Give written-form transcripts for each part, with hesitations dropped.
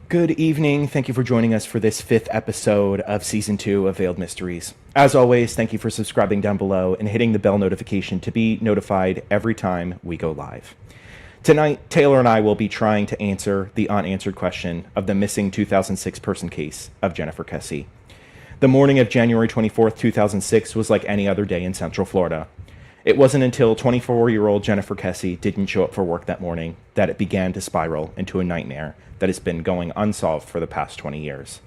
Good evening. Thank you for joining us for this 5th episode of Season 2 of Veiled Mysteries. As always, thank you for subscribing down below and hitting the bell notification to be notified every time we go live. Tonight, Taylor and I will be trying to answer the unanswered question of the missing 2006 person case of Jennifer Kesse. The morning of January 24th, 2006 was like any other day in Central Florida. It wasn't until 24-year-old Jennifer Kesse didn't show up for work that morning that it began to spiral into a nightmare that has been going unsolved for the past 20 years.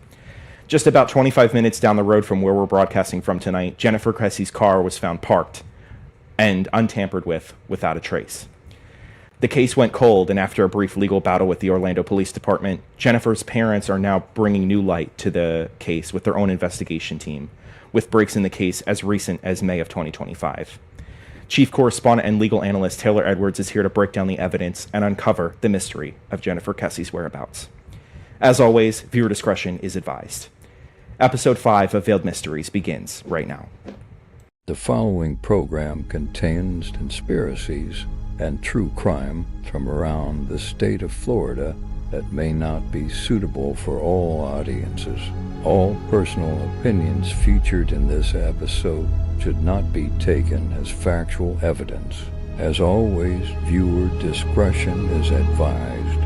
Just about 25 minutes down the road from where we're broadcasting from tonight, Jennifer Kesse's car was found parked and untampered with without a trace. The case went cold, and after a brief legal battle with the Orlando Police Department, Jennifer's parents are now bringing new light to the case with their own investigation team, with breaks in the case as recent as May of 2025. Chief correspondent and legal analyst Taylor Edwards is here to break down the evidence and uncover the mystery of Jennifer Kesse's whereabouts. As always, viewer discretion is advised. Episode 5 of Veiled Mysteries begins right now. The following program contains conspiracies and true crime from around the state of Florida that may not be suitable for all audiences. All personal opinions featured in this episode should not be taken as factual evidence. As always, viewer discretion is advised.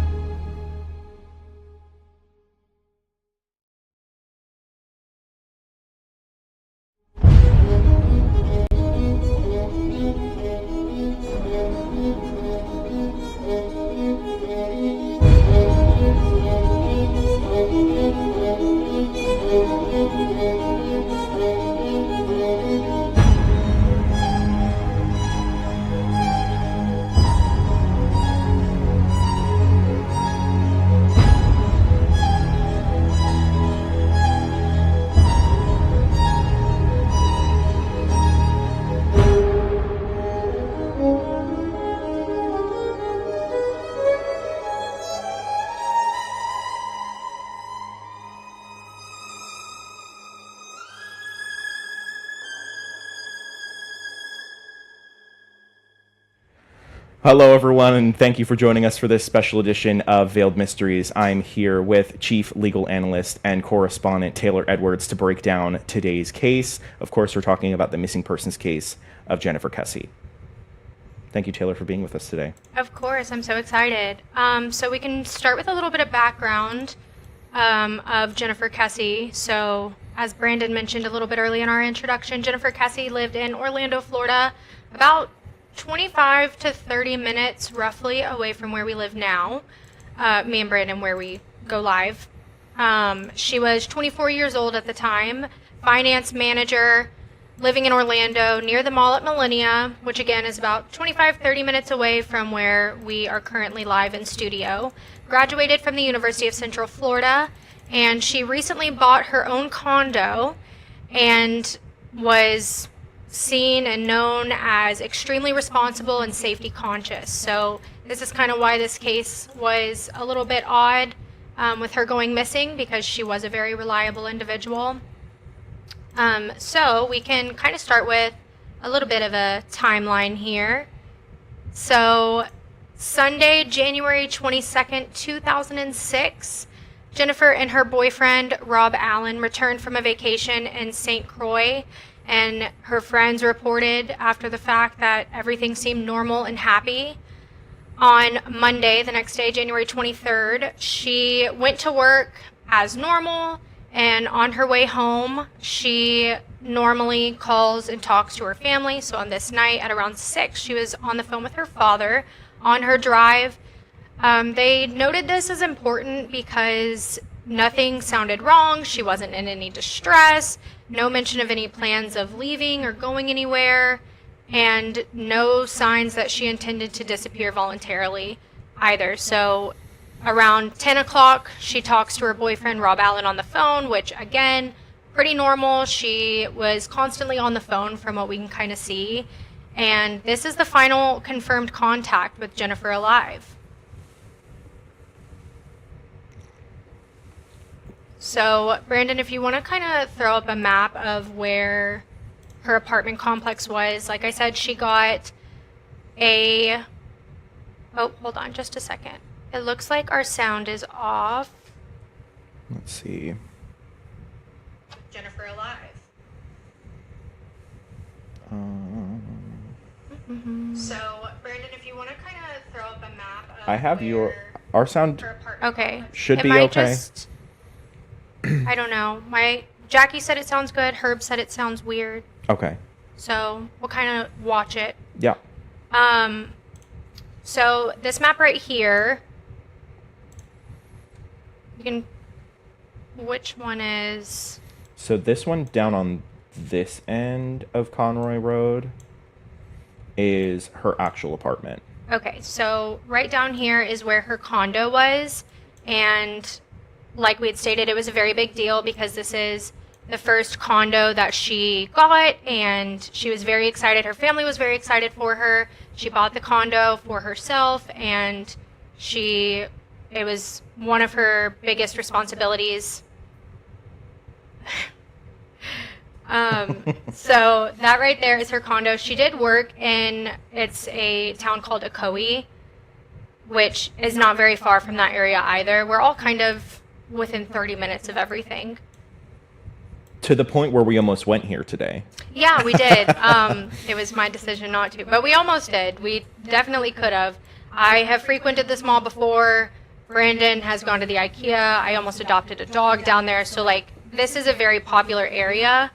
Hello, everyone, and thank you for joining us for this special edition of Veiled Mysteries. I'm here with Chief Legal Analyst and Correspondent Taylor Edwards to break down today's case. Of course, we're talking about the missing persons case of Jennifer Kesse. Thank you, Taylor, for being with us today. Of course, I'm so excited. So we can start with a little bit of background of Jennifer Kesse. So, as Brandon mentioned a little bit early in our introduction, Jennifer Kesse lived in Orlando, Florida, about 25 to 30 minutes roughly away from where we live now, me and Brandon, where we go live. She was 24 years old at the time, finance manager, living in Orlando near the mall at Millennia, which again is about 25-30 minutes away from where we are currently live in studio. Graduated from the University of Central Florida, and she recently bought her own condo and was seen and known as extremely responsible and safety conscious. So this is kind of why this case was a little bit odd with her going missing, because she was a very reliable individual. So we can kind of start with a little bit of a timeline here. So Sunday, January 22nd, 2006, Jennifer and her boyfriend, Rob Allen, returned from a vacation in St. Croix, and her friends reported after the fact that everything seemed normal and happy. On Monday, the next day, January 23rd, she went to work as normal, and on her way home, she normally calls and talks to her family. So on this night at around 6, she was on the phone with her father on her drive. They noted this as important because nothing sounded wrong. She wasn't in any distress, no mention of any plans of leaving or going anywhere, and no signs that she intended to disappear voluntarily either. So around 10 o'clock, she talks to her boyfriend, Rob Allen, on the phone, which again, pretty normal. She was constantly on the phone from what we can kind of see. And this is the final confirmed contact with Jennifer alive. So, Brandon, if you want to kind of throw up a map of where her apartment complex was, like I said, she got a... Oh, hold on just a second. It looks like our sound is off. Let's see. Jennifer alive. So, Brandon, if you want to kind of throw up a map of I have where our sound her apartment Okay. should It be might okay. just- I don't know. Jackie said it sounds good. Herb said it sounds weird. Okay. So we'll kind of watch it. Yeah. So this map right here, you can. Which one is? So this one down on this end of Conroy Road is her actual apartment. Okay, so right down here is where her condo was, and like we had stated, it was a very big deal because this is the first condo that she got, and she was very excited. Her family was very excited for her. She bought the condo for herself, and it was one of her biggest responsibilities. So that right there is her condo. She did work it's a town called Ocoee, which is not very far from that area either. We're all kind of within 30 minutes of everything. To the point where we almost went here today. Yeah, we did. It was my decision not to, but we almost did. We definitely could have. I have frequented this mall before. Brandon has gone to the IKEA. I almost adopted a dog down there. So, like, this is a very popular area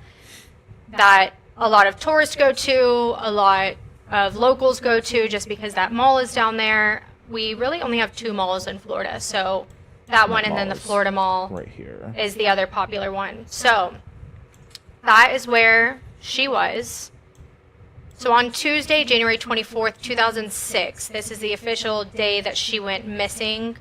that a lot of tourists go to, a lot of locals go to, just because that mall is down there. We really only have 2 malls in Florida, so that one and then the mall is Florida Mall right here. is the other popular one. So that is where she was. So on Tuesday, January 24th, 2006, this is the official day that she went missing.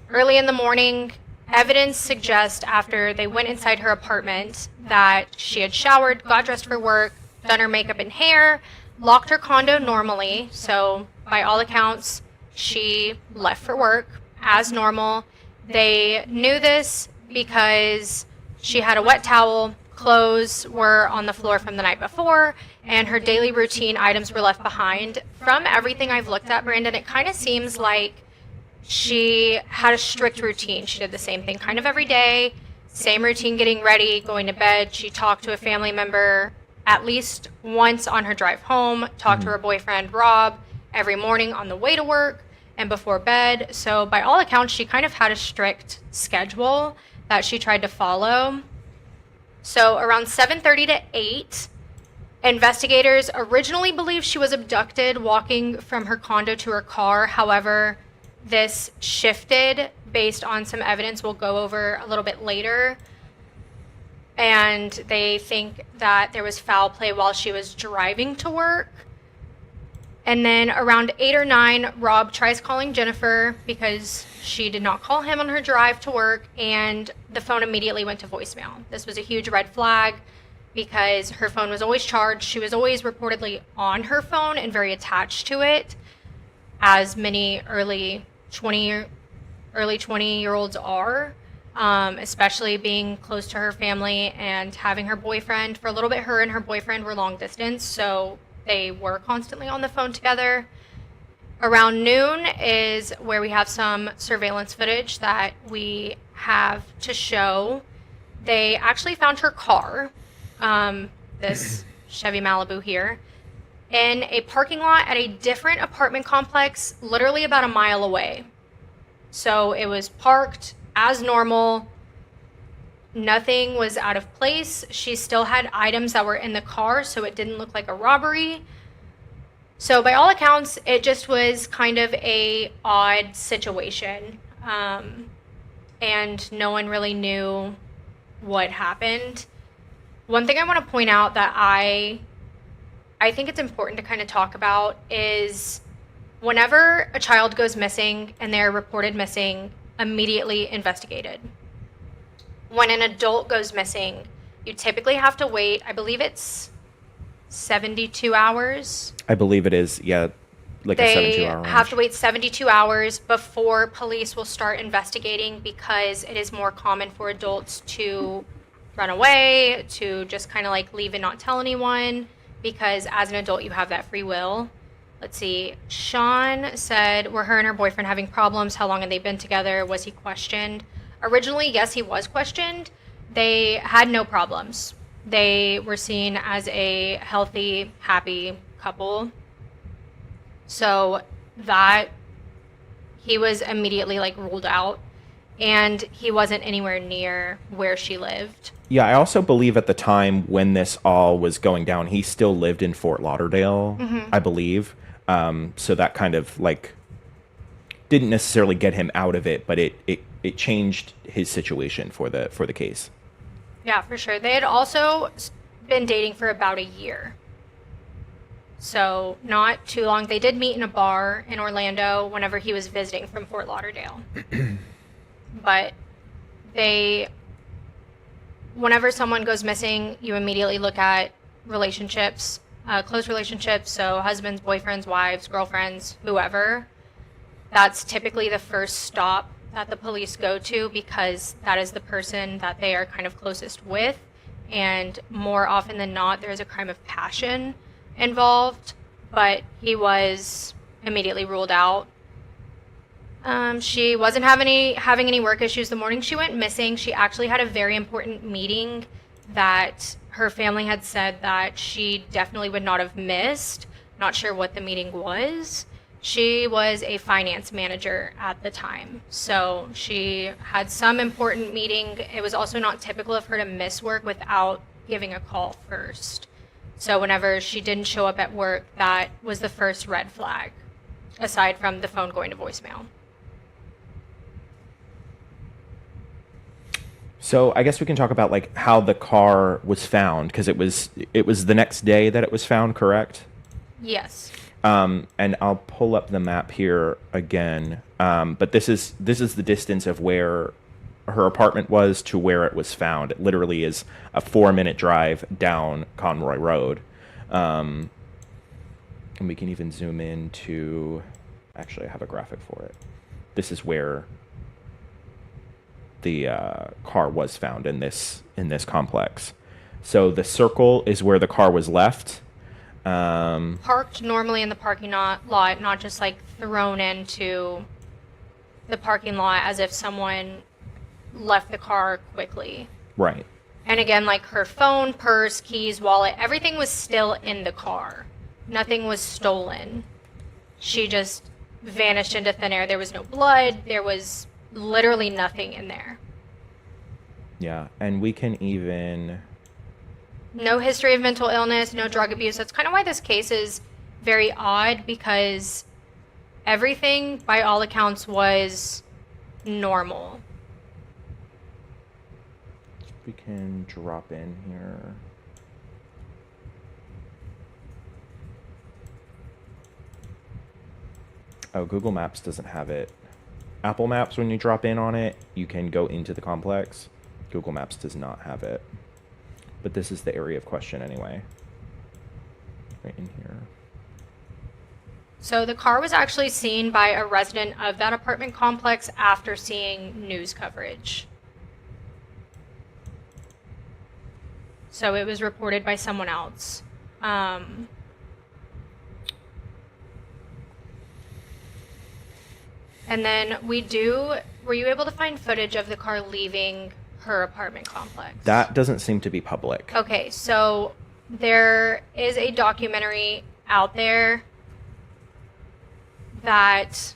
Early in the morning, evidence suggests after they went inside her apartment that she had showered, got dressed for work, done her makeup and hair, locked her condo normally. So by all accounts, she left for work as normal. They knew this because she had a wet towel, clothes were on the floor from the night before, and her daily routine items were left behind. From everything I've looked at, Brandon, it kind of seems like she had a strict routine. She did the same thing kind of every day, same routine, getting ready, going to bed. She talked to a family member at least once on her drive home, talked to her boyfriend, Rob, every morning on the way to work and before bed. So by all accounts, she kind of had a strict schedule that she tried to follow. So around 7:30 to 8, investigators originally believed she was abducted walking from her condo to her car. However, this shifted based on some evidence we'll go over a little bit later. And they think that there was foul play while she was driving to work. And then around 8 or 9, Rob tries calling Jennifer because she did not call him on her drive to work, and the phone immediately went to voicemail. This was a huge red flag because her phone was always charged. She was always reportedly on her phone and very attached to it, as many early 20-year-olds are, especially being close to her family and having her boyfriend. For a little bit, her and her boyfriend were long distance, so they were constantly on the phone together. Around noon is where we have some surveillance footage that we have to show. They actually found her car, this Chevy Malibu here, in a parking lot at a different apartment complex, literally about a mile away. So it was parked as normal. Nothing was out of place. She still had items that were in the car, so it didn't look like a robbery. So by all accounts, it just was kind of a odd situation. And no one really knew what happened. One thing I want to point out that I think it's important to kind of talk about is whenever a child goes missing and they're reported missing, immediately investigated. When an adult goes missing, you typically have to wait, I believe it's 72 hours. I believe it is, yeah, like a 72-hour They range. have to wait 72 hours before police will start investigating because it is more common for adults to run away, to just kind of like leave and not tell anyone, because as an adult you have that free will. Let's see. Sean said, were her and her boyfriend having problems? How long had they been together? Was he questioned? Originally, yes, he was questioned. They had no problems. They were seen as a healthy, happy couple. So that he was immediately like ruled out, and he wasn't anywhere near where she lived. Yeah, I also believe at the time when this all was going down, he still lived in Fort Lauderdale, I believe. So that kind of like didn't necessarily get him out of it, but it changed his situation for the case. Yeah, for sure. They had also been dating for about a year. So not too long. They did meet in a bar in Orlando whenever he was visiting from Fort Lauderdale. But whenever someone goes missing, you immediately look at relationships, close relationships, so husbands, boyfriends, wives, girlfriends, whoever. That's typically the first stop that the police go to, because that is the person that they are kind of closest with. And more often than not, there's a crime of passion involved, but he was immediately ruled out. She wasn't having any work issues the morning she went missing. She actually had a very important meeting that her family had said that she definitely would not have missed. Not sure what the meeting was. She was a finance manager at the time, so she had some important meeting. It was also not typical of her to miss work without giving a call first. So whenever she didn't show up at work, that was the first red flag, aside from the phone going to voicemail. So I guess we can talk about like how the car was found, because it was the next day that it was found, correct? Yes. And I'll pull up the map here again. But this is the distance of where her apartment was to where it was found. It literally is a 4-minute drive down Conroy Road. And we can even zoom in to, actually I have a graphic for it. This is where the car was found in this complex. So the circle is where the car was left. Parked normally in the parking lot, not just like thrown into the parking lot as if someone left the car quickly. Right. And again, like her phone, purse, keys, wallet, everything was still in the car. Nothing was stolen. She just vanished into thin air. There was no blood. There was literally nothing in there. Yeah, and we can even... No history of mental illness, no drug abuse. That's kind of why this case is very odd, because everything, by all accounts, was normal. We can drop in here. Oh, Google Maps doesn't have it. Apple Maps, when you drop in on it, you can go into the complex. Google Maps does not have it. But this is the area of question anyway. Right in here. So the car was actually seen by a resident of that apartment complex after seeing news coverage. So it was reported by someone else. And then were you able to find footage of the car leaving her apartment complex? That doesn't seem to be public. Okay, so there is a documentary out there that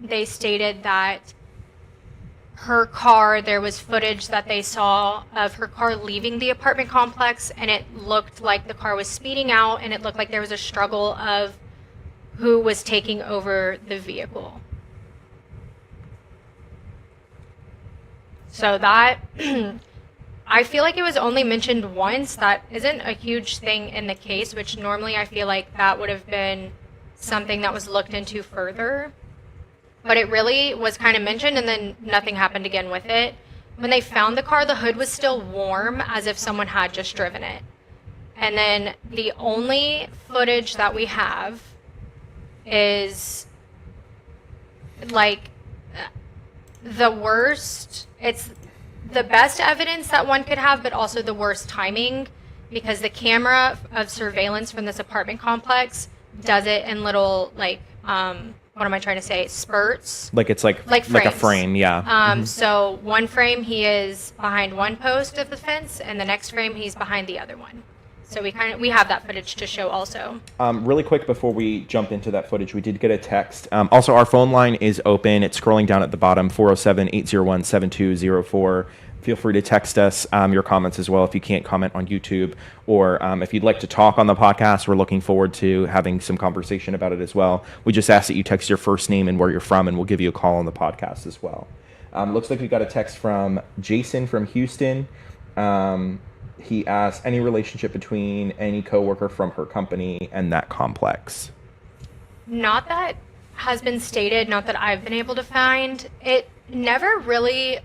they stated that her car, there was footage that they saw of her car leaving the apartment complex, and it looked like the car was speeding out, and it looked like there was a struggle of who was taking over the vehicle. So that, I feel like it was only mentioned once. That isn't a huge thing in the case, which normally I feel like that would have been something that was looked into further. But it really was kind of mentioned, and then nothing happened again with it. When they found the car, the hood was still warm, as if someone had just driven it. And then the only footage that we have is like the worst. It's the best evidence that one could have, but also the worst timing, because the camera of surveillance from this apartment complex does it in little like what am I trying to say? Spurts. Like it's like a frames. frame, yeah. So one frame he is behind one post of the fence, and the next frame he's behind the other one. So we have that footage to show also. Really quick before we jump into that footage, we did get a text. Also, our phone line is open. It's scrolling down at the bottom, 407-801-7204. Feel free to text us your comments as well if you can't comment on YouTube, or if you'd like to talk on the podcast. We're looking forward to having some conversation about it as well. We just ask that you text your first name and where you're from, and we'll give you a call on the podcast as well. Looks like we got a text from Jason from Houston. He asked, any relationship between any coworker from her company and that complex? Not that has been stated, not that I've been able to find. It never really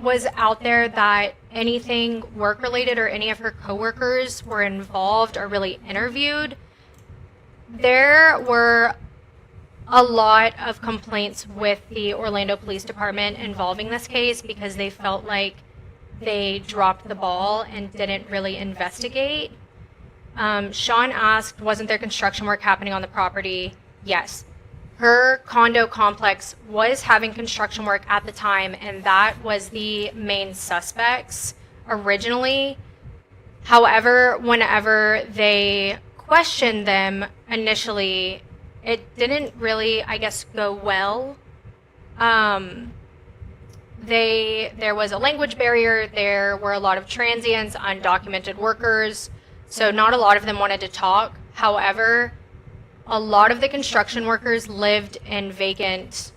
was out there that anything work related or any of her coworkers were involved or really interviewed. There were a lot of complaints with the Orlando Police Department involving this case because they felt like they dropped the ball and didn't really investigate. Sean asked, wasn't there construction work happening on the property? Yes. Her condo complex was having construction work at the time, and that was the main suspects originally. However, whenever they questioned them initially, it didn't really, I guess, go well. There was a language barrier. There were a lot of transients, undocumented workers, so not a lot of them wanted to talk. However, a lot of the construction workers lived in vacant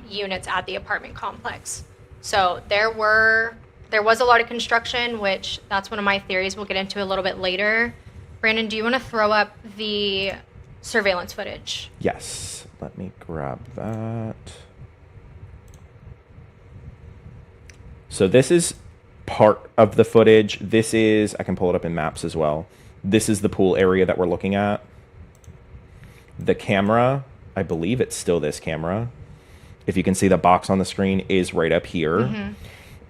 units at the apartment complex. So there was a lot of construction, which that's one of my theories we'll get into a little bit later. Brandon, do you want to throw up the surveillance footage? Yes. Let me grab that. So this is part of the footage. This is, I can pull it up in maps as well. This is the pool area that we're looking at. The camera, I believe it's still this camera. If you can see the box on the screen is right up here,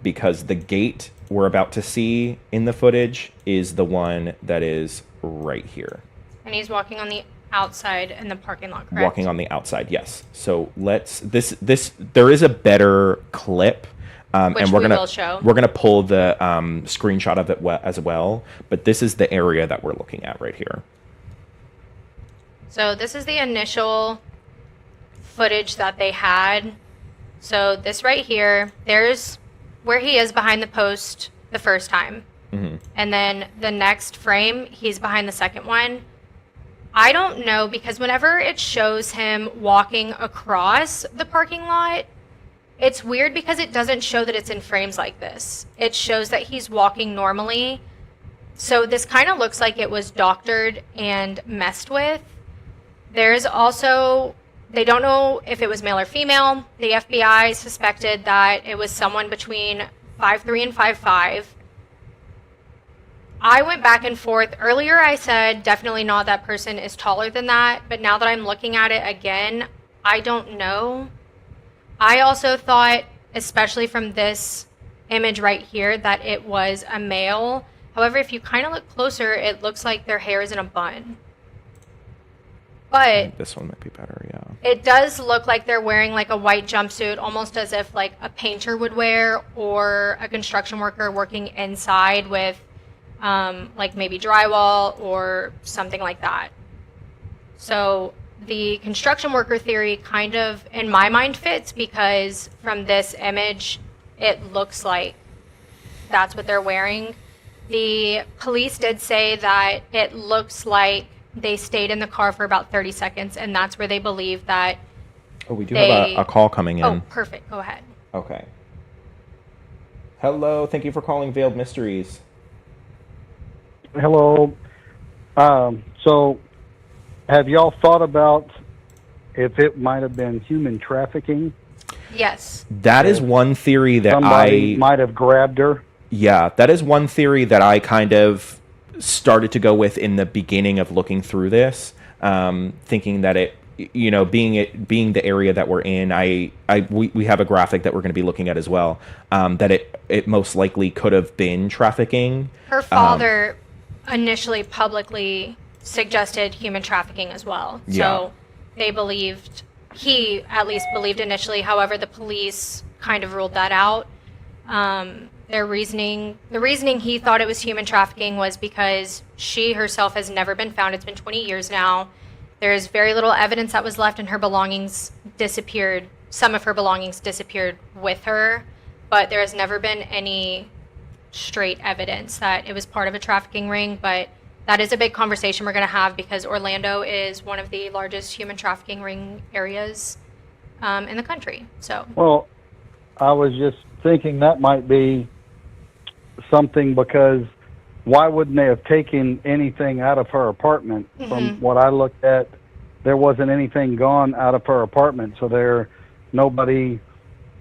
because the gate we're about to see in the footage is the one that is right here. And he's walking on the outside in the parking lot, correct? Walking on the outside, yes. So there is a better clip. Which and will show. We're gonna pull the screenshot of it as well, but this is the area that we're looking at right here. So this is the initial footage that they had. So this right here, there's where he is behind the post the first time. And then the next frame, he's behind the second one. I don't know, because whenever it shows him walking across the parking lot, it's weird because it doesn't show that it's in frames like this. It shows that he's walking normally. So this kind of looks like it was doctored and messed with. There's also, they don't know if it was male or female. The FBI suspected that it was someone between 5'3" and 5'5". I went back and forth. Earlier I said definitely not, that person is taller than that. But now that I'm looking at it again, I don't know. I also thought, especially from this image right here, that it was a male. However, if you kind of look closer, it looks like their hair is in a bun. But this one might be better, yeah. It does look like they're wearing like a white jumpsuit, almost as if like a painter would wear, or a construction worker working inside with like maybe drywall or something like that. So the construction worker theory kind of, in my mind, fits, because from this image, it looks like that's what they're wearing. The police did say that it looks like they stayed in the car for about 30 seconds, and that's where they believe that. Oh, we do have a call coming in. Oh, perfect. Go ahead. Okay. Hello. Thank you for calling Veiled Mysteries. Hello. So, have y'all thought about if it might have been human trafficking? Yes. That is one theory that Somebody might have grabbed her. Yeah, that is one theory that I kind of started to go with in the beginning of looking through this, thinking that it, you know, being the area that we're in, we have a graphic that we're going to be looking at as well, that it most likely could have been trafficking. Her father initially publicly suggested human trafficking as well. Yeah. So they believed, he at least believed initially. However, the police kind of ruled that out. The reasoning he thought it was human trafficking was because she herself has never been found. It's been 20 years now. There's very little evidence that was left, and her belongings disappeared. Some of her belongings disappeared with her, but there has never been any straight evidence that it was part of a trafficking ring. But that is a big conversation we're going to have, because Orlando is one of the largest human trafficking ring areas in the country. So, well, I was just thinking that might be something, because why wouldn't they have taken anything out of her apartment? Mm-hmm. From what I looked at, there wasn't anything gone out of her apartment, so nobody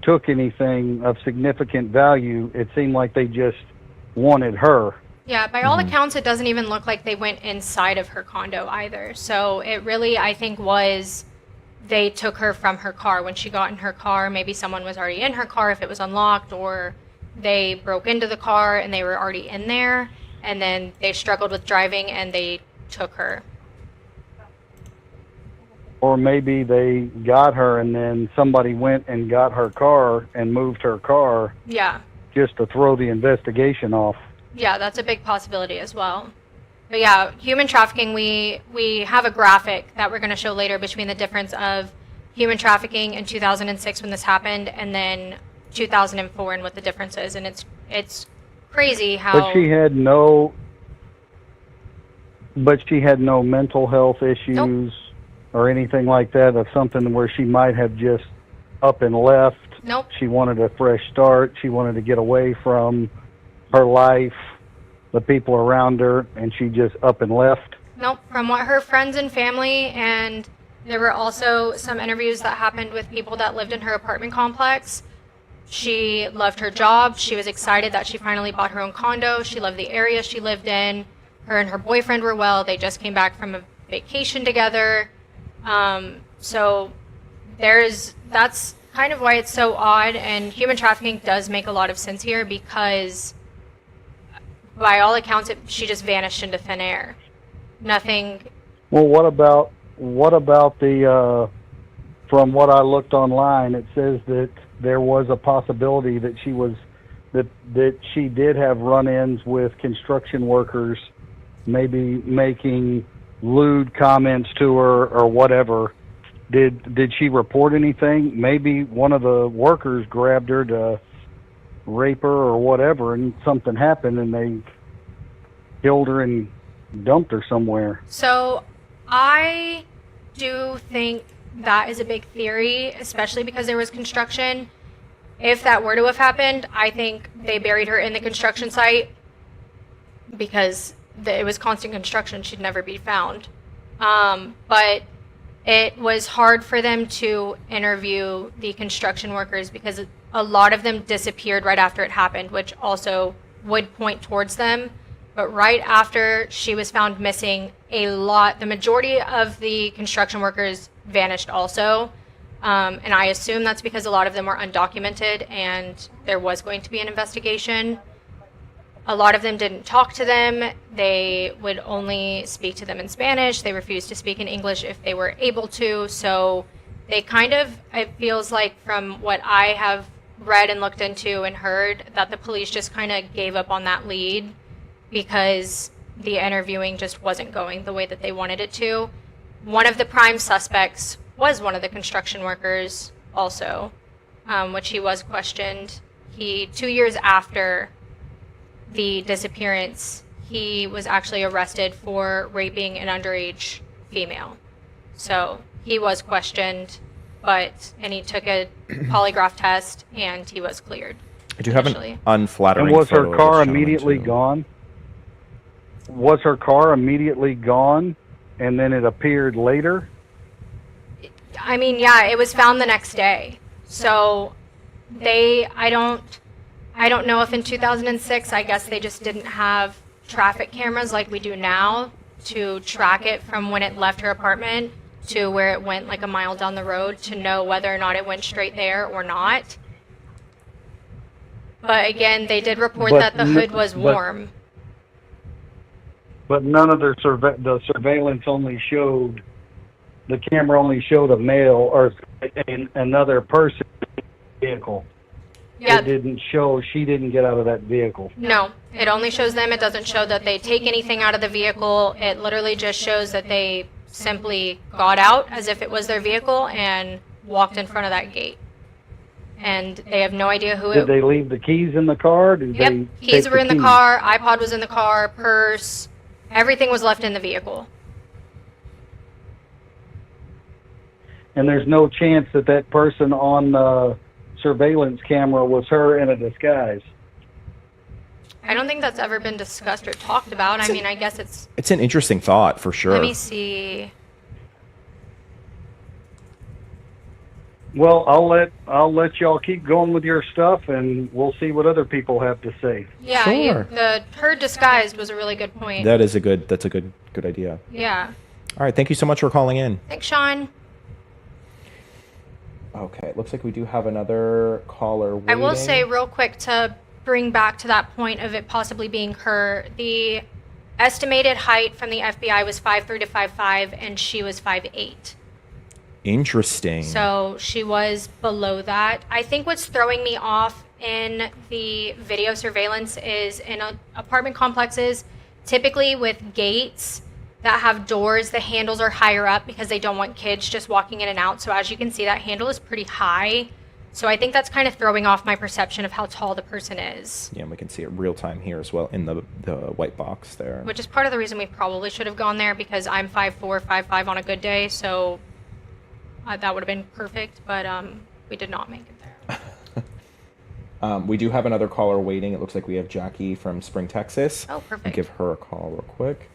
took anything of significant value. It seemed like they just wanted her. Yeah, by all accounts, it doesn't even look like they went inside of her condo either. So it really, I think, was they took her from her car. When she got in her car, maybe someone was already in her car if it was unlocked, or they broke into the car and they were already in there, and then they struggled with driving and they took her. Or maybe they got her and then somebody went and got her car and moved her car. Yeah. Just to throw the investigation off. Yeah, that's a big possibility as well. But yeah, human trafficking, we have a graphic that we're going to show later between the difference of human trafficking in 2006 when this happened, and then 2004 and what the difference is. And it's crazy how... But she had no mental health issues. Nope. Or anything like that, of something where she might have just up and left. Nope. She wanted a fresh start. She wanted to get away from her life, the people around her, and she just up and left. Nope. From what her friends and family, and there were also some interviews that happened with people that lived in her apartment complex. She loved her job. She was excited that she finally bought her own condo. She loved the area she lived in. Her and her boyfriend were well. They just came back from a vacation together. So that's kind of why it's so odd, and human trafficking does make a lot of sense here, because by all accounts, she just vanished into thin air. Nothing. Well, what about the, from what I looked online, it says that there was a possibility that that she did have run-ins with construction workers, maybe making lewd comments to her or whatever. Did she report anything? Maybe one of the workers grabbed her to rape her or whatever, and something happened and they killed her and dumped her somewhere. So I do think that is a big theory, especially because there was construction. If that were to have happened, I think they buried her in the construction site, because it was constant construction. She'd never be found. But it was hard for them to interview the construction workers, because a lot of them disappeared right after it happened, which also would point towards them. But right after she was found missing, the majority of the construction workers vanished also. And I assume that's because a lot of them were undocumented and there was going to be an investigation. A lot of them didn't talk to them. They would only speak to them in Spanish. They refused to speak in English if they were able to. So they it feels like, from what I have read and looked into and heard, that the police just kind of gave up on that lead because the interviewing just wasn't going the way that they wanted it to. One of the prime suspects was one of the construction workers also, which he was questioned. 2 years after the disappearance, he was actually arrested for raping an underage female. So he was questioned, and he took a polygraph test and he was cleared. I do have an unflattering And was photo her of car this gentleman, immediately too. gone? Was her car immediately gone and then it appeared later? I mean, yeah, it was found the next day. So I don't know if in 2006, I guess they just didn't have traffic cameras like we do now to track it from when it left her apartment to where it went like a mile down the road to know whether or not it went straight there or not. But again, they did report that the hood was warm. But none of the surveillance only showed the camera only showed a male or another person in the vehicle. Yeah. It didn't show, she didn't get out of that vehicle. No, it only shows them. It doesn't show that they take anything out of the vehicle. It literally just shows that they simply got out as if it was their vehicle and walked in front of that gate. And they have no idea who Did they leave the keys in the car? Did Yep, they keys take were in the keys? car, iPod was in the car, purse, everything was left in the vehicle. And there's no chance that that person on the surveillance camera was her in a disguise. I don't think that's ever been discussed or talked about. I mean, I guess it's... It's an interesting thought for sure. Let me see. Well, I'll let y'all keep going with your stuff, and we'll see what other people have to say. Yeah, Sure. her disguised was a really good point. That's a good idea. Yeah. All right, thank you so much for calling in. Thanks, Sean. Okay, it looks like we do have another caller waiting. I will say real quick to bring back to that point of it possibly being her, the estimated height from the FBI was 5'3" to 5'5", and she was 5'8". Interesting. So she was below that. I think what's throwing me off in the video surveillance is in apartment complexes, typically with gates that have doors, the handles are higher up because they don't want kids just walking in and out. So as you can see, that handle is pretty high. So I think that's kind of throwing off my perception of how tall the person is. Yeah, and we can see it real time here as well in the white box there. Which is part of the reason we probably should have gone there, because I'm 5'4", 5'5" on a good day. So that would have been perfect, but we did not make it there. We do have another caller waiting. It looks like we have Jackie from Spring, Texas. Oh, perfect. Give her a call real quick.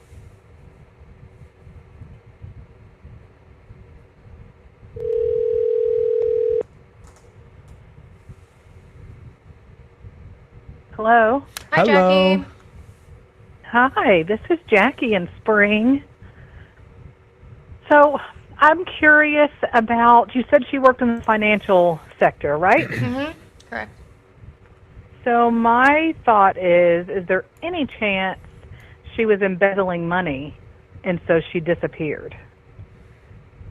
Hello. Hi, Hello. Jackie. Hi, this is Jackie in Spring. So I'm curious about, you said she worked in the financial sector, right? Mm-hmm. Correct. So my thought is there any chance she was embezzling money and so she disappeared?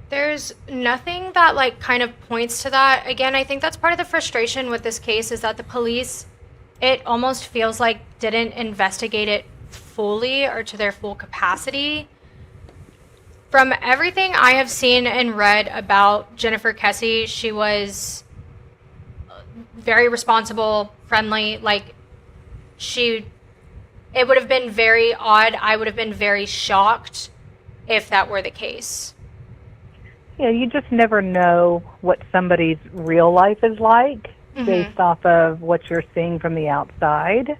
There's nothing that like kind of points to that. Again, I think that's part of the frustration with this case is that the police, it almost feels like didn't investigate it fully or to their full capacity. From everything I have seen and read about Jennifer Kesse, she was very responsible, friendly. Like, it would have been very odd. I would have been very shocked if that were the case. Yeah, you just never know what somebody's real life is like based off of what you're seeing from the outside.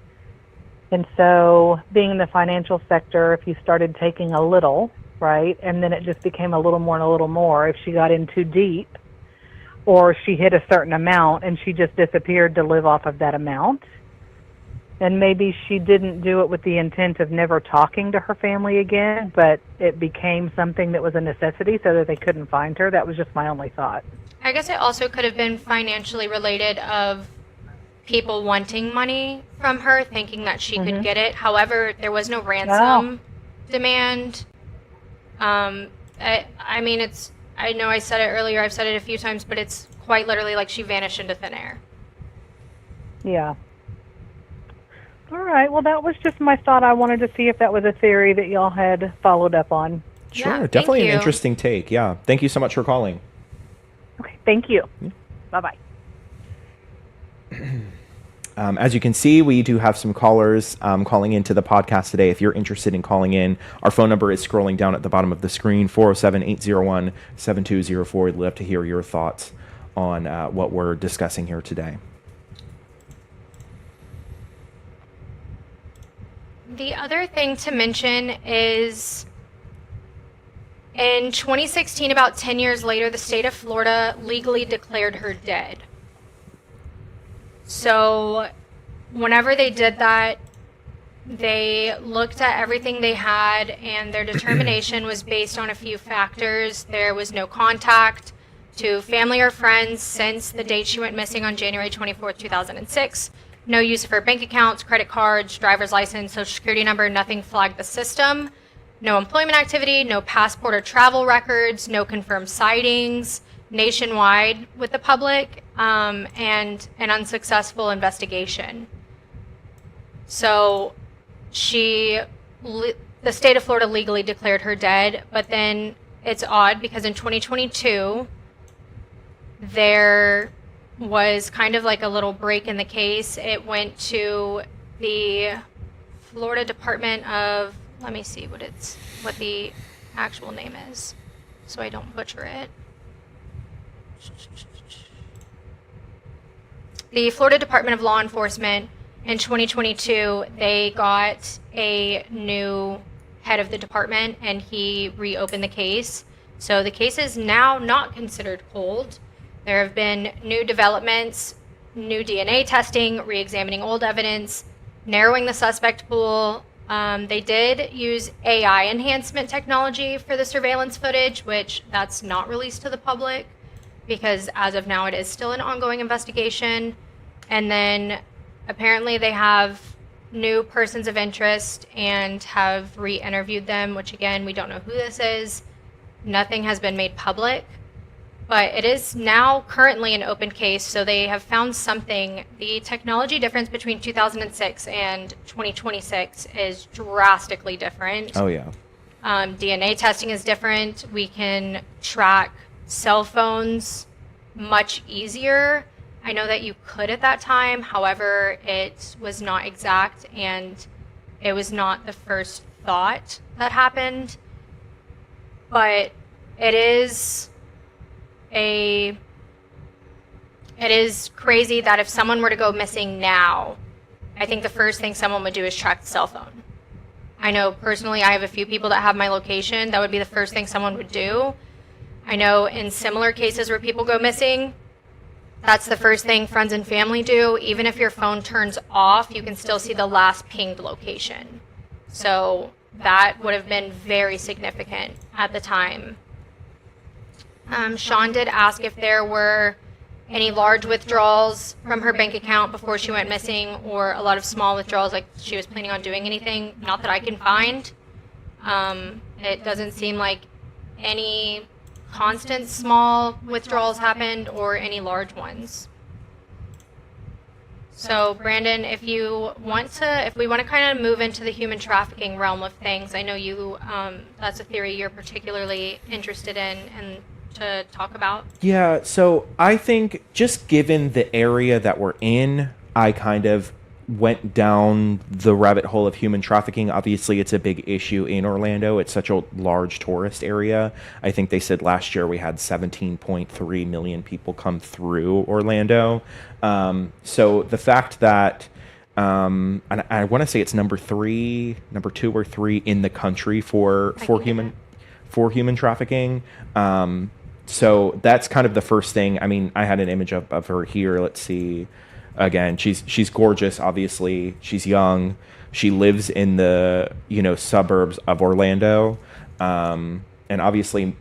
And so being in the financial sector, if you started taking a little, right, and then it just became a little more and a little more, if she got in too deep or she hit a certain amount and she just disappeared to live off of that amount, and maybe she didn't do it with the intent of never talking to her family again, but it became something that was a necessity so that they couldn't find her. That was just my only thought. I guess it also could have been financially related of people wanting money from her, thinking that she could get it. However, there was no ransom demand. I mean, I know I said it earlier, I've said it a few times, but it's quite literally like she vanished into thin air. Yeah. All right. Well, that was just my thought. I wanted to see if that was a theory that y'all had followed up on. Sure, Yeah, thank definitely an you. interesting take. Yeah, thank you so much for calling. Okay. Thank you. Bye-bye. As you can see, we do have some callers calling into the podcast today. If you're interested in calling in, our phone number is scrolling down at the bottom of the screen, 407-801-7204. We'd love to hear your thoughts on what we're discussing here today. The other thing to mention is in 2016, about 10 years later, the state of Florida legally declared her dead. So whenever they did that, they looked at everything they had, and their determination was based on a few factors. There was no contact to family or friends since the date she went missing on January 24th, 2006. No use of her bank accounts, credit cards, driver's license, social security number, nothing flagged the system. no employment activity, no passport or travel records, no confirmed sightings nationwide with the public, and an unsuccessful investigation. So the state of Florida legally declared her dead, but then it's odd because in 2022, there was kind of like a little break in the case. It went to the Florida Department of, let me see what the actual name is, so I don't butcher it. The Florida Department of Law Enforcement in 2022, they got a new head of the department and he reopened the case. So the case is now not considered cold. There have been new developments, new DNA testing, re-examining old evidence, narrowing the suspect pool. They did use AI enhancement technology for the surveillance footage, which that's not released to the public because as of now it is still an ongoing investigation. And then apparently they have new persons of interest and have re-interviewed them, which again, we don't know who this is. Nothing has been made public, but it is now currently an open case, so they have found something. The technology difference between 2006 and 2026 is drastically different. Oh, yeah. DNA testing is different. We can track cell phones much easier. I know that you could at that time, however, it was not exact and it was not the first thought that happened. But it is crazy that if someone were to go missing now, I think the first thing someone would do is track the cell phone. I know personally I have a few people that have my location. That would be the first thing someone would do. I know in similar cases where people go missing, that's the first thing friends and family do. Even if your phone turns off, you can still see the last pinged location. So that would have been very significant at the time. Sean did ask if there were any large withdrawals from her bank account before she went missing or a lot of small withdrawals, like she was planning on doing anything. Not that I can find. It doesn't seem like any constant small withdrawals happened or any large ones. So Brandon, if we want to kind of move into the human trafficking realm of things, I know you, that's a theory you're particularly interested in and to talk about. Yeah, so I think just given the area that we're in, I kind of went down the rabbit hole of human trafficking. Obviously, it's a big issue in Orlando. It's such a large tourist area. I think they said last year we had 17.3 million people come through Orlando. So the fact that, and I want to say it's number 2 or 3 in the country for human trafficking. So that's kind of the first thing. I mean, I had an image of her here. Let's see. Again, she's gorgeous, obviously. She's young. She lives in the, suburbs of Orlando. And obviously,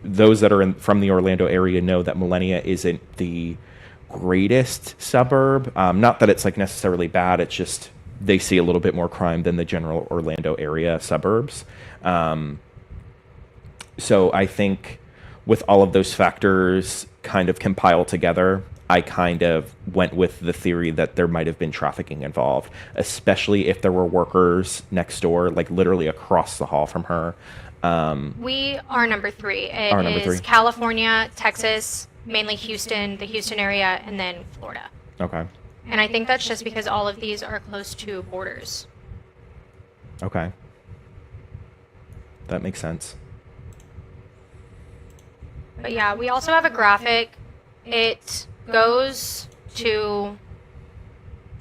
those that are from the Orlando area know that Millenia isn't the greatest suburb. Not that it's like necessarily bad. It's just they see a little bit more crime than the general Orlando area suburbs. So I think with all of those factors kind of compiled together, I kind of went with the theory that there might have been trafficking involved, especially if there were workers next door, like literally across the hall from her. We are number 3. It is California, Texas, mainly Houston, the Houston area, and then Florida. Okay. And I think that's just because all of these are close to borders. Okay. That makes sense. But yeah, we also have a graphic. It goes to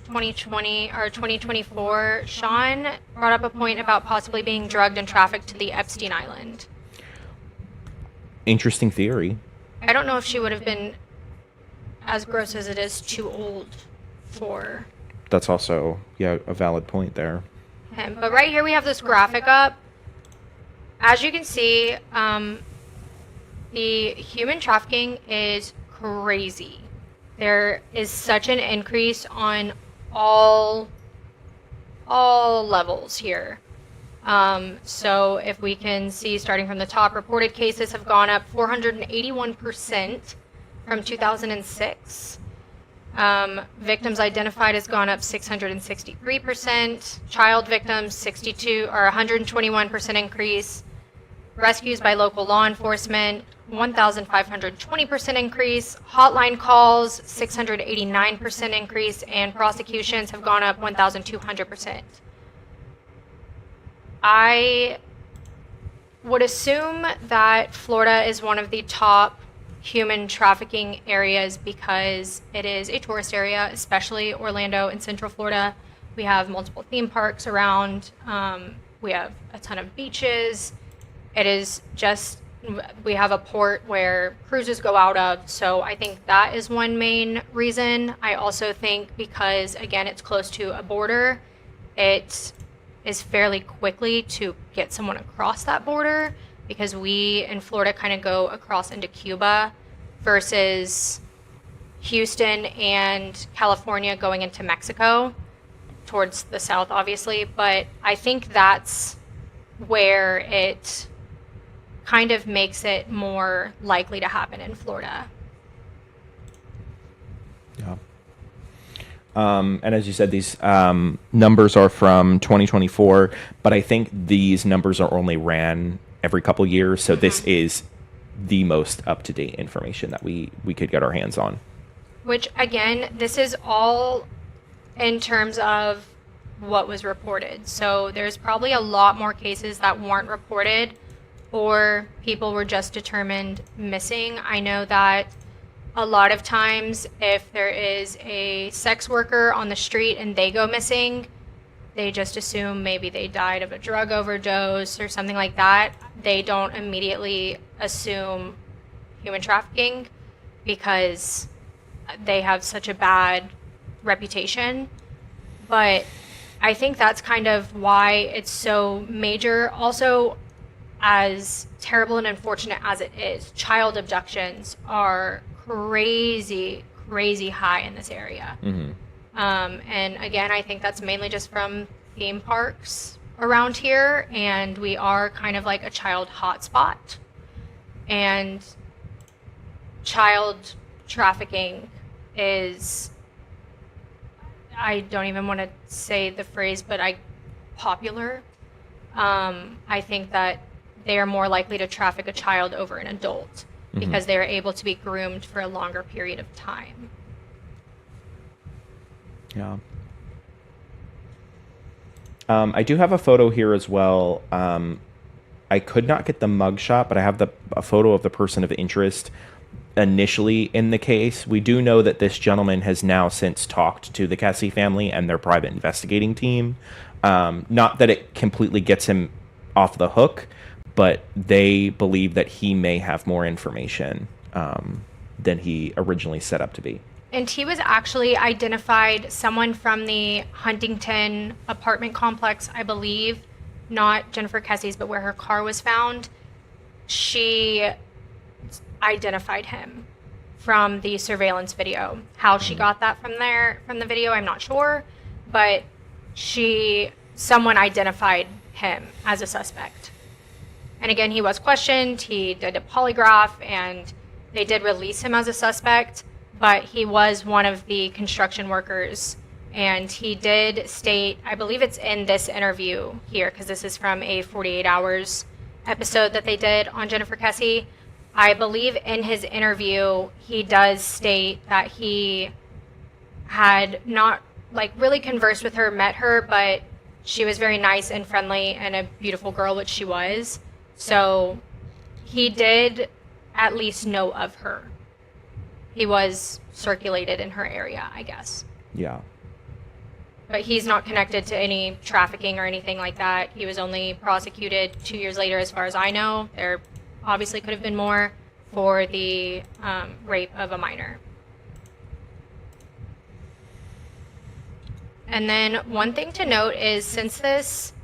2020 or 2024. Sean brought up a point about possibly being drugged and trafficked to the Epstein Island. Interesting theory. I don't know if she would have been, as gross as it is, too old for That's also, a valid point there. him. But right here we have this graphic up. As you can see, the human trafficking is crazy. There is such an increase on all levels here. So if we can see, starting from the top, reported cases have gone up 481% from 2006. Victims identified has gone up 663%. Child victims, 121% increase. Rescues by local law enforcement, 1,520% increase. Hotline calls, 689% increase. And prosecutions have gone up 1,200%. I would assume that Florida is one of the top human trafficking areas because it is a tourist area, especially Orlando and Central Florida. We have multiple theme parks around. We have a ton of beaches. It is just, we have a port where cruises go out of. So I think that is one main reason. I also think because, again, it's close to a border, it is fairly quickly to get someone across that border, because we in Florida kind of go across into Cuba versus Houston and California going into Mexico towards the south, obviously. But I think that's where it kind of makes it more likely to happen in Florida. Yeah. And as you said, these numbers are from 2024, but I think these numbers are only ran every couple years. So this is the most up-to-date information that we could get our hands on. Which, again, this is all in terms of what was reported. So there's probably a lot more cases that weren't reported, or people were just determined missing. I know that a lot of times if there is a sex worker on the street and they go missing, they just assume maybe they died of a drug overdose or something like that. They don't immediately assume human trafficking because they have such a bad reputation. But I think that's kind of why it's so major. Also, as terrible and unfortunate as it is, child abductions are crazy high in this area. And again, I think that's mainly just from theme parks around here, and we are kind of like a child hotspot. And child trafficking is, I don't even want to say the phrase, but popular. I think that they are more likely to traffic a child over an adult because they are able to be groomed for a longer period of time. Yeah. I do have a photo here as well. I could not get the mugshot, but I have a photo of the person of interest initially in the case. We do know that this gentleman has now since talked to the Kesse family and their private investigating team. Not that it completely gets him off the hook, but they believe that he may have more information than he originally set up to be. And he was actually identified, someone from the Huntington apartment complex, I believe, not Jennifer Kesse's, but where her car was found. She identified him from the surveillance video. How she got that from the video, I'm not sure, but someone identified him as a suspect. And again, he was questioned, he did a polygraph, and they did release him as a suspect, but he was one of the construction workers. And he did state, I believe it's in this interview here, because this is from a 48 Hours episode that they did on Jennifer Kesse. I believe in his interview, he does state that he had not really conversed with her, met her, but she was very nice and friendly and a beautiful girl, which she was. So he did at least know of her. He was circulated in her area, I guess. Yeah. But he's not connected to any trafficking or anything like that. He was only prosecuted 2 years later, as far as I know. There obviously could have been more for the rape of a minor. And then one thing to note is, since this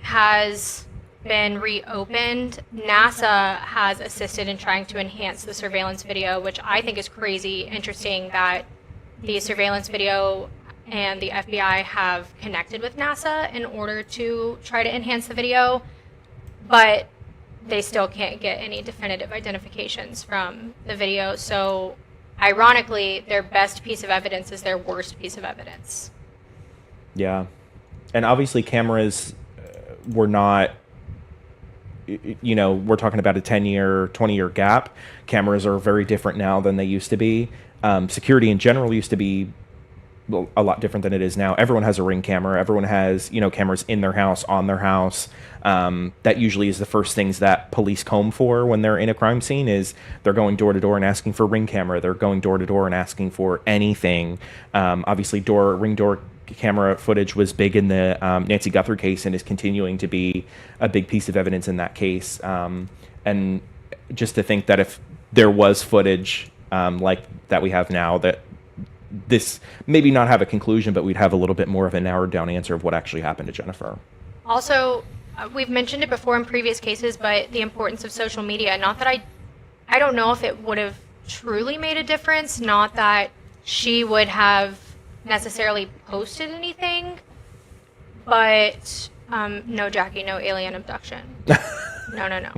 has been reopened, NASA has assisted in trying to enhance the surveillance video, which I think is crazy interesting that the surveillance video and the FBI have connected with NASA in order to try to enhance the video, but they still can't get any definitive identifications from the video. So ironically, their best piece of evidence is their worst piece of evidence. Yeah. And obviously cameras were not, we're talking about a 10-year, 20-year gap. Cameras are very different now than they used to be. Security in general used to be a lot different than it is now. Everyone has a Ring camera. Everyone has, cameras in their house, on their house. That usually is the first things that police comb for when they're in a crime scene. Is they're going door to door and asking for Ring camera. They're going door to door and asking for anything. Obviously, Ring door camera footage was big in the Nancy Guthrie case and is continuing to be a big piece of evidence in that case. And just to think that if there was footage like that we have now, that this maybe not have a conclusion, but we'd have a little bit more of a narrowed down answer of what actually happened to Jennifer. Also, we've mentioned it before in previous cases, but the importance of social media. Not that I don't know if it would have truly made a difference. Not that she would have necessarily posted anything, but no, Jackie, no alien abduction. No.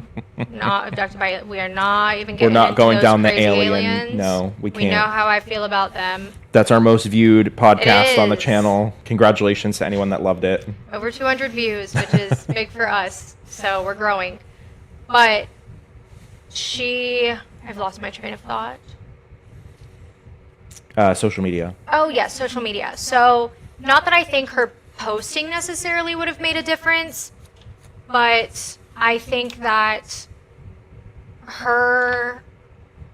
Not abducted by. We are not even getting. We're not into going those down the crazy alien. aliens. No, we can't. We know how I feel about them. That's our most viewed podcast on the is. channel. Congratulations to anyone that loved it. Over 200 views, which is big for us. So we're growing. But I've lost my train of thought. Social media. Oh, yes, social media. So, not that I think her posting necessarily would have made a difference, but I think that her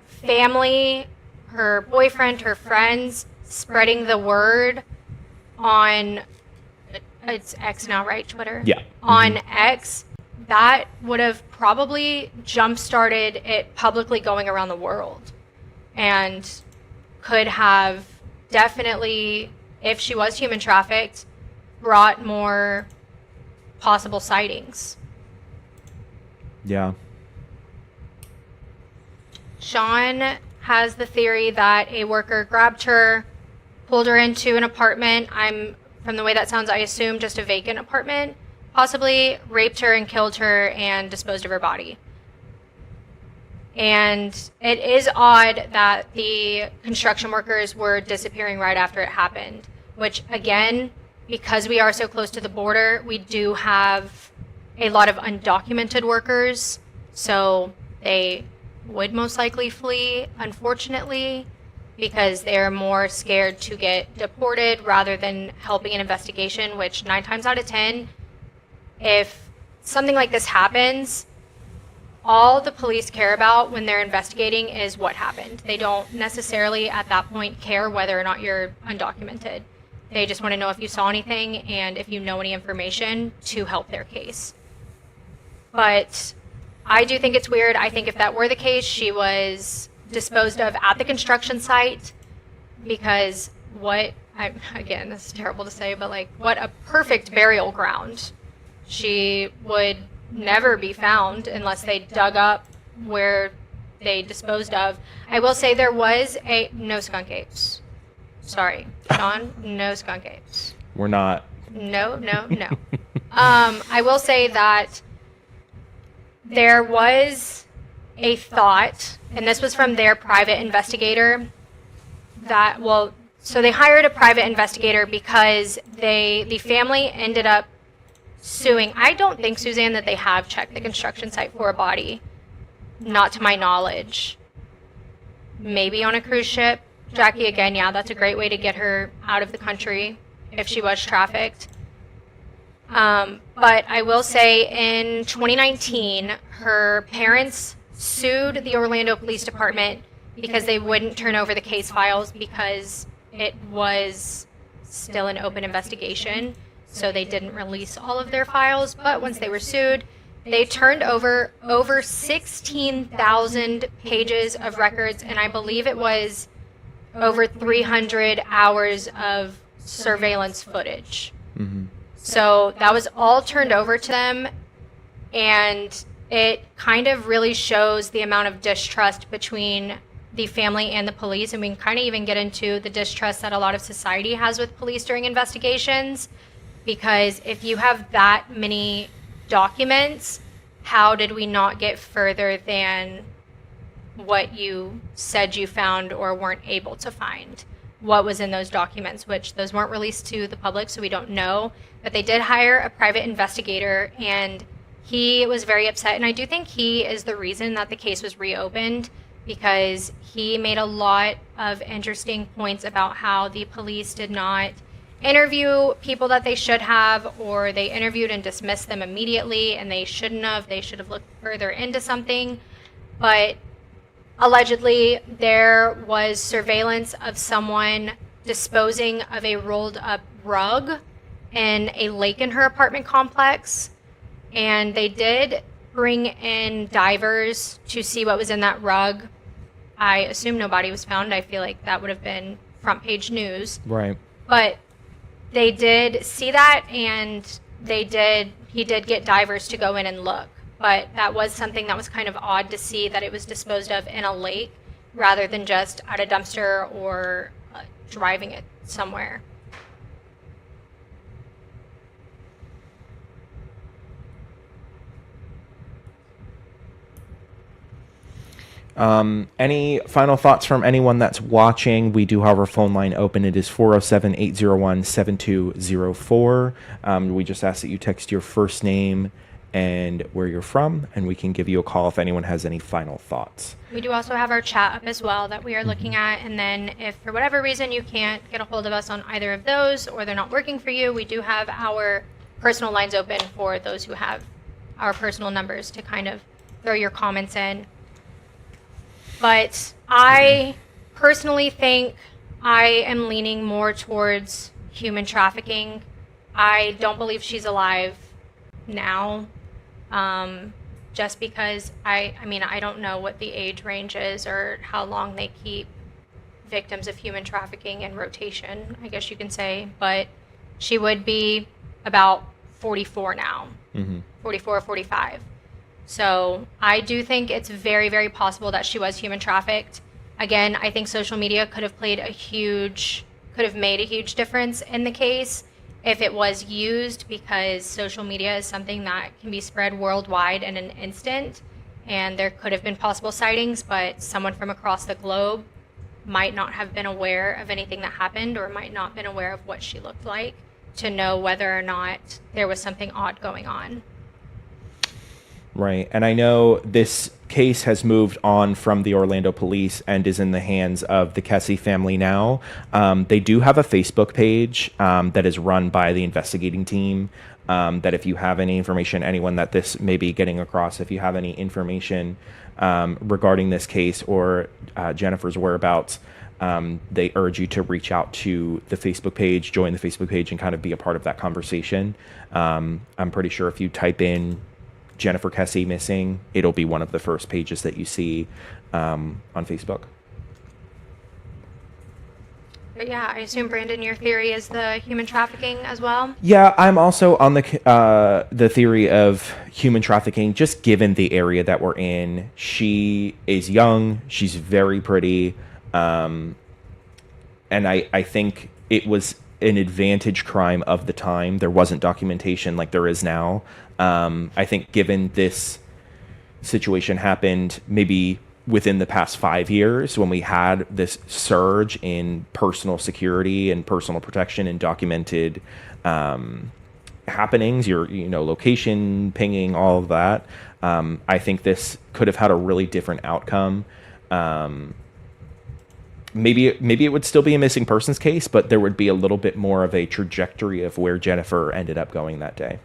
family, her boyfriend, her friends, spreading the word on, it's X now, right? Twitter? Yeah. On X, that would have probably jump-started it publicly going around the world. And could have definitely, if she was human trafficked, brought more possible sightings. Yeah. Sean has the theory that a worker grabbed her, pulled her into an apartment. From the way that sounds, I assume just a vacant apartment, possibly raped her and killed her and disposed of her body. And it is odd that the construction workers were disappearing right after it happened, which again, because we are so close to the border, we do have a lot of undocumented workers, so they would most likely flee, unfortunately, because they're more scared to get deported rather than helping an investigation, which 9 times out of 10, if something like this happens, all the police care about when they're investigating is what happened. They don't necessarily at that point care whether or not you're undocumented. They just want to know if you saw anything and if you know any information to help their case. But I do think it's weird. I think if that were the case, she was disposed of at the construction site, because again, this is terrible to say, but like, what a perfect burial ground. She would never be found unless they dug up where they disposed of. I will say there was no skunk apes. Sorry, Sean, no skunk apes. We're not. No. I will say that there was a thought, and this was from their private investigator, so they hired a private investigator because the family ended up suing. I don't think, Suzanne, that they have checked the construction site for a body. Not to my knowledge. Maybe on a cruise ship. Jackie, again, yeah, that's a great way to get her out of the country if she was trafficked. But I will say in 2019, her parents sued the Orlando Police Department because they wouldn't turn over the case files because it was still an open investigation. So they didn't release all of their files. But once they were sued, they turned over 16,000 pages of records, and I believe it was over 300 hours of surveillance footage. Mm-hmm. So that was all turned over to them, and it kind of really shows the amount of distrust between the family and the police, and we can kind of even get into the distrust that a lot of society has with police during investigations, because if you have that many documents, how did we not get further than what you said you found or weren't able to find? What was in those documents, which those weren't released to the public, so we don't know. But they did hire a private investigator, and he was very upset. And I do think he is the reason that the case was reopened, because he made a lot of interesting points about how the police did not interview people that they should have, or they interviewed and dismissed them immediately, and they shouldn't have. They should have looked further into something. But allegedly, there was surveillance of someone disposing of a rolled up rug in a lake in her apartment complex. And they did bring in divers to see what was in that rug. I assume nobody was found. I feel like that would have been front page news. Right. But they did see that, and he did get divers to go in and look. But that was something that was kind of odd to see, that it was disposed of in a lake rather than just at a dumpster or driving it somewhere. Any final thoughts from anyone that's watching? We do have our phone line open. It is 407-801-7204. We just ask that you text your first name and where you're from, and we can give you a call if anyone has any final thoughts. We do also have our chat up as well that we are looking at, and then if for whatever reason you can't get a hold of us on either of those, or they're not working for you, we do have our personal lines open for those who have our personal numbers to kind of throw your comments in. But I personally think I am leaning more towards human trafficking. I don't believe she's alive now, just because I don't know what the age range is or how long they keep victims of human trafficking in rotation, I guess you can say. But she would be about 44 now, 44 or 45. So I do think it's very, very possible that she was human trafficked. Again, I think social media could have made a huge difference in the case if it was used, because social media is something that can be spread worldwide in an instant, and there could have been possible sightings, but someone from across the globe might not have been aware of anything that happened, or might not have been aware of what she looked like to know whether or not there was something odd going on. Right. And I know this case has moved on from the Orlando police and is in the hands of the Kesse family now. They do have a Facebook page that is run by the investigating team, that if you have any information, anyone that this may be getting across, if you have any information regarding this case or Jennifer's whereabouts, they urge you to reach out to the Facebook page, join the Facebook page, and kind of be a part of that conversation. I'm pretty sure if you type in Jennifer Kesse missing, it'll be one of the first pages that you see on Facebook. But yeah, I assume, Brandon, your theory is the human trafficking as well? Yeah, I'm also on the theory of human trafficking, just given the area that we're in. She is young, she's very pretty, and I think it was an advantage crime of the time. There wasn't documentation like there is now. I think given this situation happened maybe within the past 5 years, when we had this surge in personal security and personal protection and documented happenings, location pinging, all of that, I think this could have had a really different outcome. Maybe it would still be a missing persons case, but there would be a little bit more of a trajectory of where Jennifer ended up going that day.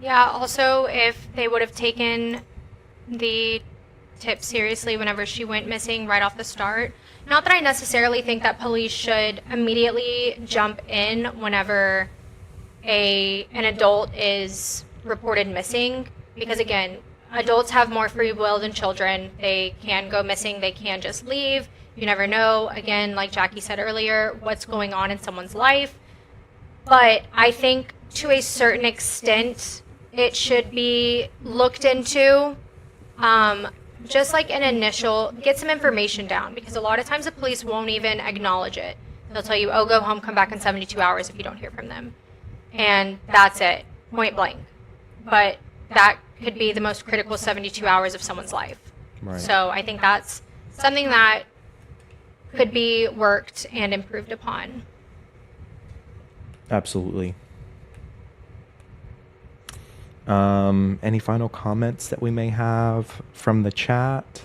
Yeah, also, if they would have taken the tip seriously whenever she went missing right off the start. Not that I necessarily think that police should immediately jump in whenever an adult is reported missing, because again, adults have more free will than children. They can go missing, they can just leave. You never know, again, like Jackie said earlier, what's going on in someone's life. But I think to a certain extent, it should be looked into. just like an initial, get some information down, because a lot of times the police won't even acknowledge it. They'll tell you, oh, go home, come back in 72 hours if you don't hear from them. And that's it, point blank. But that could be the most critical 72 hours of someone's life. Right. So I think that's something that could be worked and improved upon. Absolutely. Any final comments that we may have from the chat?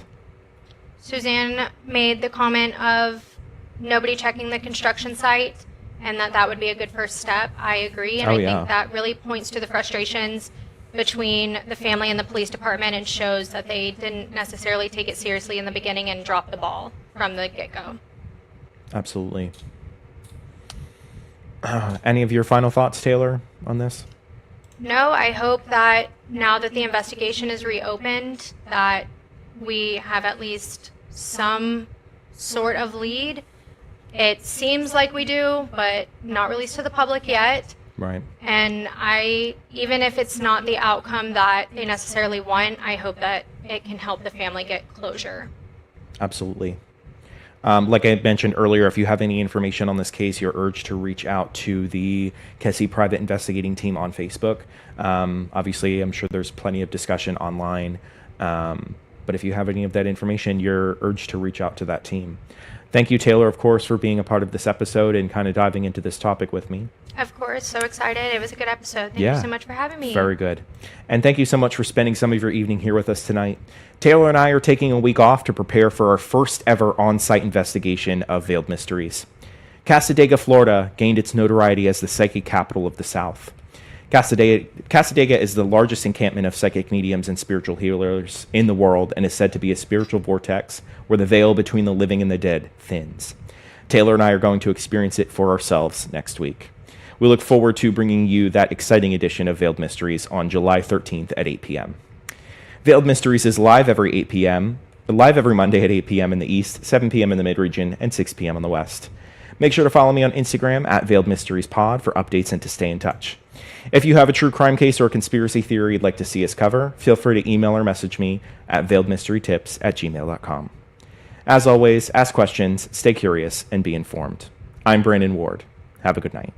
Suzanne made the comment of nobody checking the construction site, and that would be a good first step. I agree, and I think that really points to the frustrations between the family and the police department, and shows that they didn't necessarily take it seriously in the beginning and drop the ball from the get-go. Absolutely. Any of your final thoughts, Taylor, on this? No, I hope that now that the investigation is reopened, that we have at least some sort of lead. It seems like we do, but not released to the public yet. Right. And even if it's not the outcome that they necessarily want, I hope that it can help the family get closure. Absolutely. Like I mentioned earlier, if you have any information on this case, you're urged to reach out to the Kesse Private Investigating Team on Facebook. Obviously, I'm sure there's plenty of discussion online, but if you have any of that information, you're urged to reach out to that team. Thank you, Taylor, of course, for being a part of this episode and kind of diving into this topic with me. Of course, so excited. It was a good episode. Thank you so much for having me. Very good. And thank you so much for spending some of your evening here with us tonight. Taylor and I are taking a week off to prepare for our first ever on-site investigation of Veiled Mysteries. Cassadaga, Florida gained its notoriety as the psychic capital of the South. Cassadaga is the largest encampment of psychic mediums and spiritual healers in the world, and is said to be a spiritual vortex where the veil between the living and the dead thins. Taylor and I are going to experience it for ourselves next week. We look forward to bringing you that exciting edition of Veiled Mysteries on July 13th at 8 p.m. Veiled Mysteries is live every Monday at 8 p.m. in the East, 7 p.m. in the Mid-Region, and 6 p.m. on the West. Make sure to follow me on Instagram at Veiled Mysteries Pod for updates and to stay in touch. If you have a true crime case or a conspiracy theory you'd like to see us cover, feel free to email or message me at veiledmysterytips@gmail.com. As always, ask questions, stay curious, and be informed. I'm Brandon Ward. Have a good night.